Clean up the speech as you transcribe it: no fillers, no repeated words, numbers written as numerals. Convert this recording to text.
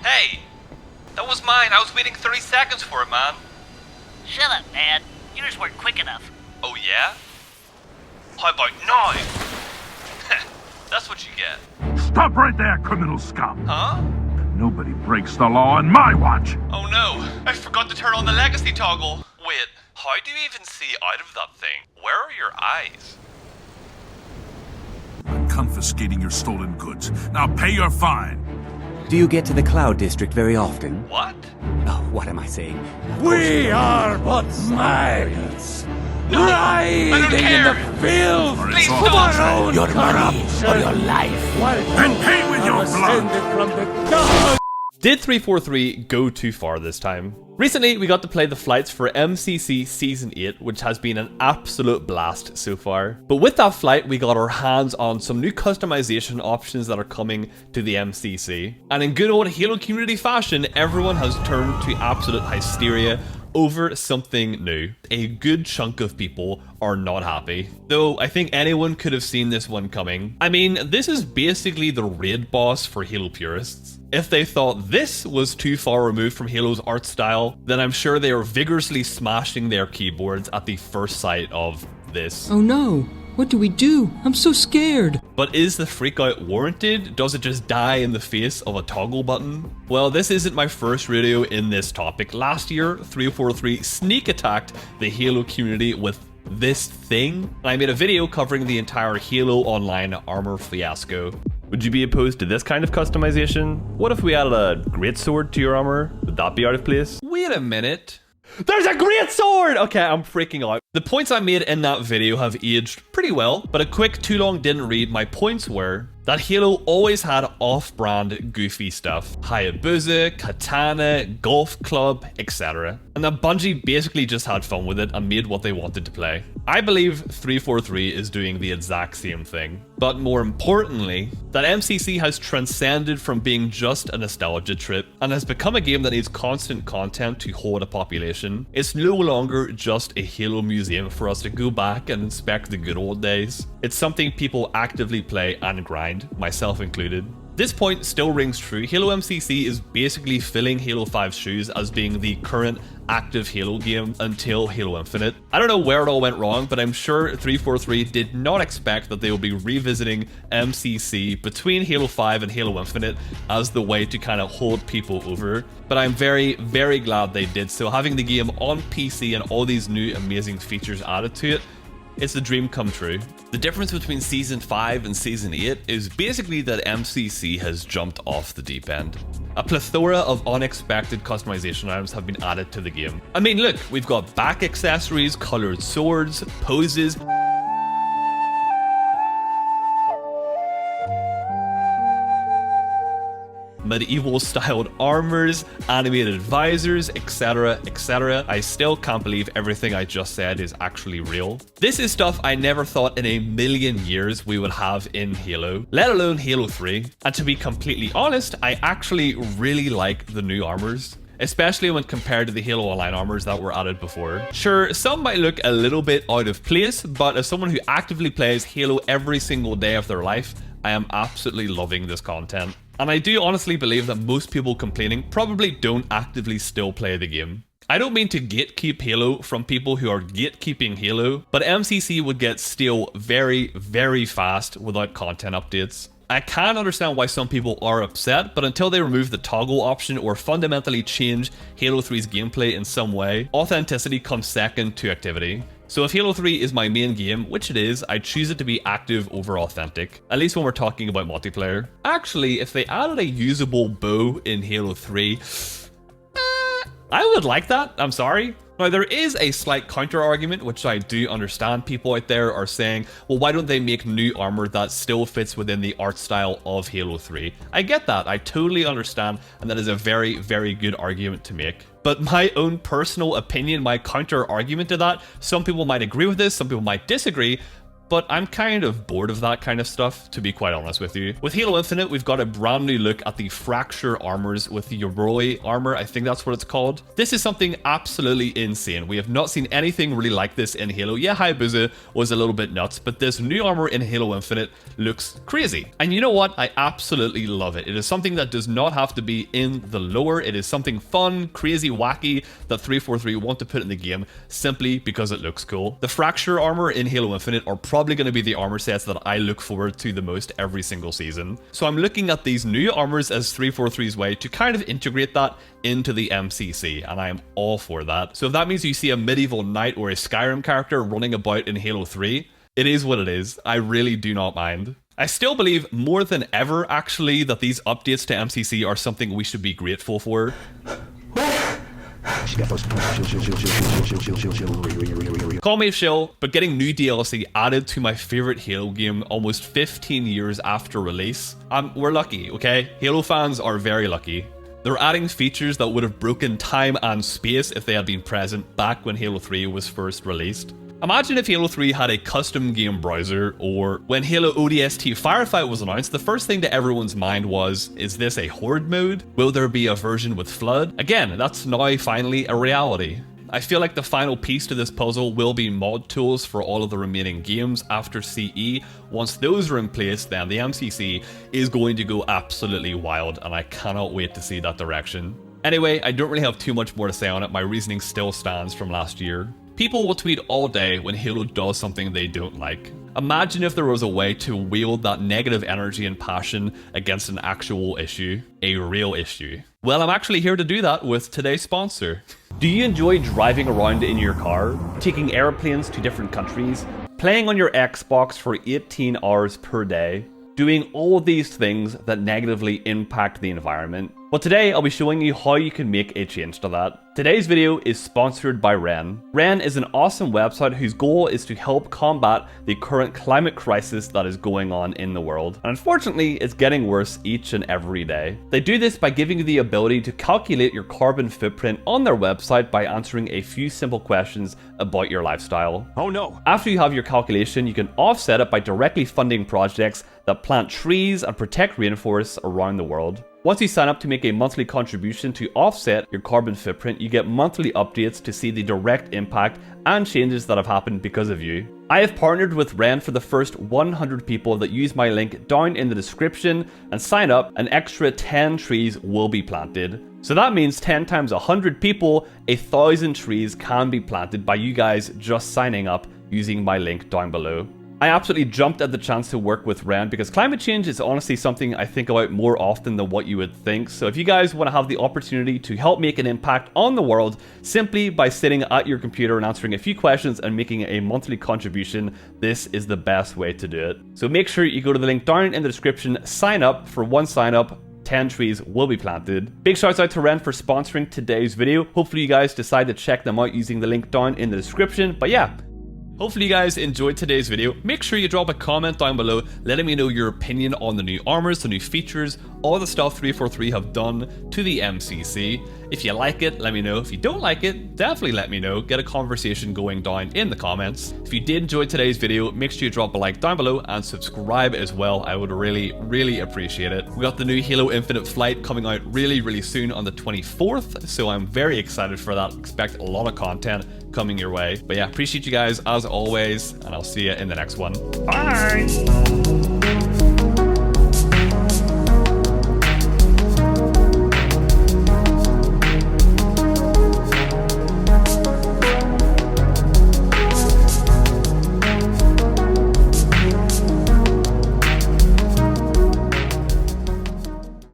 Hey! That was mine. I was waiting 30 seconds for it, man. Shut up, man. Yours weren't quick enough. Oh yeah? How about now? That's what you get. Stop right there, criminal scum! Huh? Nobody breaks the law on my watch! Oh no, I forgot to turn on the legacy toggle. Wait, how do you even see out of that thing? Where are your eyes? I'm confiscating your stolen goods. Now pay your fine! Do you get to the Cloud District very often? What? Oh, what am I saying? We are but miles, riding in the filth Please of don't. our own corruption. Or your life. Then pay with your blood! From the gods. Did 343 go too far this time? Recently, we got to play the flights for MCC Season 8, which has been an absolute blast so far. But with that flight, we got our hands on some new customization options that are coming to the MCC. And in good old Halo community fashion, everyone has turned to absolute hysteria over something new. A good chunk of people are not happy. Though I think anyone could have seen this one coming. I mean, this is basically the raid boss for Halo purists. If they thought this was too far removed from Halo's art style, then I'm sure they are vigorously smashing their keyboards at the first sight of this. Oh no, what do we do? I'm so scared. But is the freakout warranted? Does it just die in the face of a toggle button? Well, this isn't my first video in this topic. Last year, 343 sneak attacked the Halo community with this thing. I made a video covering the entire Halo Online armor fiasco. Would you be opposed to this kind of customization? What if we added a greatsword to your armor? Would that be out of place? Wait a minute. There's a great sword! Okay, I'm freaking out. The points I made in that video have aged pretty well, but a quick too long didn't read. My points were that Halo always had off-brand goofy stuff. Hayabusa, Katana, Golf Club, etc. And that Bungie basically just had fun with it and made what they wanted to play. I believe 343 is doing the exact same thing. But more importantly, that MCC has transcended from being just a nostalgia trip and has become a game that needs constant content to hold a population. It's no longer just a Halo museum for us to go back and inspect the good old days. It's something people actively play and grind, myself included. This point still rings true. Halo MCC is basically filling Halo 5's shoes as being the current active Halo game until Halo Infinite. I don't know where it all went wrong, but I'm sure 343 did not expect that they will be revisiting MCC between Halo 5 and Halo Infinite as the way to kind of hold people over. But I'm very, very glad they did so. Having the game on PC and all these new amazing features added to it, it's a dream come true. The difference between Season 5 and Season 8 is basically that MCC has jumped off the deep end. A plethora of unexpected customization items have been added to the game. I mean, look, we've got back accessories, colored swords, poses, medieval styled armors, animated visors, etc, etc. I still can't believe everything I just said is actually real. This is stuff I never thought in a million years we would have in Halo, let alone Halo 3. And to be completely honest, I actually really like the new armors, especially when compared to the Halo Online armors that were added before. Sure, some might look a little bit out of place, but as someone who actively plays Halo every single day of their life, I am absolutely loving this content. And I do honestly believe that most people complaining probably don't actively still play the game. I don't mean to gatekeep Halo from people who are gatekeeping Halo, but MCC would get stale very, very fast without content updates. I can understand why some people are upset, but until they remove the toggle option or fundamentally change Halo 3's gameplay in some way, authenticity comes second to activity. So if Halo 3 is my main game, which it is, I choose it to be active over authentic, at least when we're talking about multiplayer. Actually, if they added a usable bow in Halo 3, I would like that, I'm sorry. Now, there is a slight counter argument, which I do understand. People out there are saying, well, why don't they make new armor that still fits within the art style of Halo 3? I get that, I totally understand, and that is a very, very good argument to make. But my own personal opinion, my counter argument to that, some people might agree with this, some people might disagree, but I'm kind of bored of that kind of stuff, to be quite honest with you. With Halo Infinite, we've got a brand new look at the Fracture armors with the Yoroi armor, I think that's what it's called. This is something absolutely insane. We have not seen anything really like this in Halo. Yeah, Hayabusa was a little bit nuts, but this new armor in Halo Infinite looks crazy. And you know what? I absolutely love it. It is something that does not have to be in the lore. It is something fun, crazy, wacky that 343 want to put in the game simply because it looks cool. The Fracture armor in Halo Infinite are probably going to be the armor sets that I look forward to the most every single season. So I'm looking at these new armors as 343's way to kind of integrate that into the MCC, and I am all for that. So if that means you see a medieval knight or a Skyrim character running about in Halo 3, it is what it is. I really do not mind. I still believe more than ever, actually, that these updates to MCC are something we should be grateful for. Call me shill, but getting new DLC added to my favorite Halo game almost 15 years after release, we're lucky, okay? Halo fans are very lucky. They're adding features that would have broken time and space if they had been present back when Halo 3 was first released. Imagine if Halo 3 had a custom game browser, or when Halo ODST Firefight was announced, the first thing to everyone's mind was, is this a Horde mode? Will there be a version with Flood? Again, that's now finally a reality. I feel like the final piece to this puzzle will be mod tools for all of the remaining games after CE. Once those are in place, then the MCC is going to go absolutely wild, and I cannot wait to see that direction. Anyway, I don't really have too much more to say on it. My reasoning still stands from last year. People will tweet all day when Halo does something they don't like. Imagine if there was a way to wield that negative energy and passion against an actual issue, a real issue. Well, I'm actually here to do that with today's sponsor. Do you enjoy driving around in your car, taking airplanes to different countries, playing on your Xbox for 18 hours per day, doing all of these things that negatively impact the environment? Well, today I'll be showing you how you can make a change to that. Today's video is sponsored by Ren. Ren is an awesome website whose goal is to help combat the current climate crisis that is going on in the world. And unfortunately, it's getting worse each and every day. They do this by giving you the ability to calculate your carbon footprint on their website by answering a few simple questions about your lifestyle. Oh no! After you have your calculation, you can offset it by directly funding projects that plant trees and protect rainforests around the world. Once you sign up to make a monthly contribution to offset your carbon footprint, you get monthly updates to see the direct impact and changes that have happened because of you. I have partnered with Ren for the first 100 people that use my link down in the description and sign up. An extra 10 trees will be planted. So that means 10 times 100 people, 1,000 trees can be planted by you guys just signing up using my link down below. I absolutely jumped at the chance to work with Ren because climate change is honestly something I think about more often than what you would think. So if you guys want to have the opportunity to help make an impact on the world simply by sitting at your computer and answering a few questions and making a monthly contribution, this is the best way to do it. So make sure you go to the link down in the description, sign up. For one sign up, 10 trees will be planted. Big shouts out to Ren for sponsoring today's video. Hopefully you guys decide to check them out using the link down in the description. But yeah, hopefully you guys enjoyed today's video. Make sure you drop a comment down below letting me know your opinion on the new armors, the new features, all the stuff 343 have done to the MCC. If you like it, let me know. If you don't like it, definitely let me know. Get a conversation going down in the comments. If you did enjoy today's video, make sure you drop a like down below and subscribe as well. I would really appreciate it. We got the new Halo Infinite flight coming out really soon on the 24th, so I'm very excited for that. Expect a lot of content coming your way. But yeah, appreciate you guys as always, and I'll see you in the next one. Bye!